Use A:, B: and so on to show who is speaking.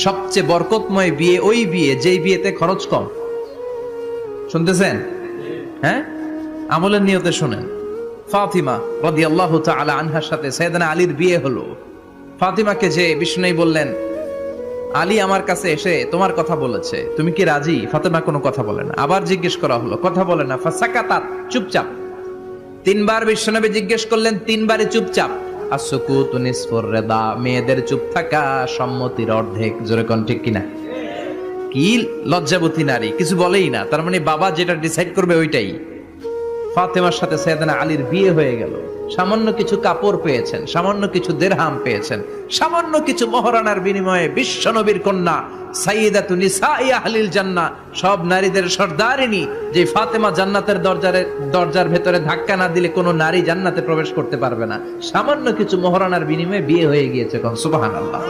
A: সবচেয়ে বরকতময় বিয়ে ওই বিয়ে যেই বিয়েতে খরচ কম। শুনতেছেন? হ্যাঁ, আমলের নিয়তে শুনেন। ফাতিমা রাদিয়াল্লাহু তাআলা আনহার সাথে সাইয়েদনা আলীর বিয়ে হলো। ফাতিমাকে যে বিষ্ণু বললেন, আলী আমার কাছে এসে তোমার কথা বলেছে, তুমি কি রাজি? ফাতিমা কোনো কথা বলে না। আবার জিজ্ঞেস করা হলো, কথা বলে না। ফাসাকাতাত, চুপচাপ। তিনবার বিশ্বনবী জিজ্ঞেস করলেন, তিনবারই চুপচাপ। আসুকুতু নিসফুর রিদা, মেয়েদের চুপ থাকা সম্মতির অর্ধেক। জোরে কোন ঠিক কিনা? কি লজ্জাবতী নারী, কিছু বলেই না। তার মানে বাবা যেটা ডিসাইড করবে ওইটাই। ফাতেমার সাথে সাইয়েদনা আলীর বিয়ে হয়ে গেল। সামান্য কিছু কাপড় পেয়েছেন, সামান্য কিছু দিরহাম পেয়েছেন, সামান্য কিছু মহরানার বিনিময়ে বিশ্বনবীর কন্যা সাইয়্যিদাতু নিসাই আহলিল জান্নাহ, সব নারীদের সর্দারিনী, যে ফাতেমা জান্নাতের দরজার ভেতরে ধাক্কা না দিলে কোনো নারী জান্নাতে প্রবেশ করতে পারবে না। সামান্য কিছু মহরানার বিনিময়ে বিয়ে হয়ে গিয়েছে। সুবহানাল্লাহ।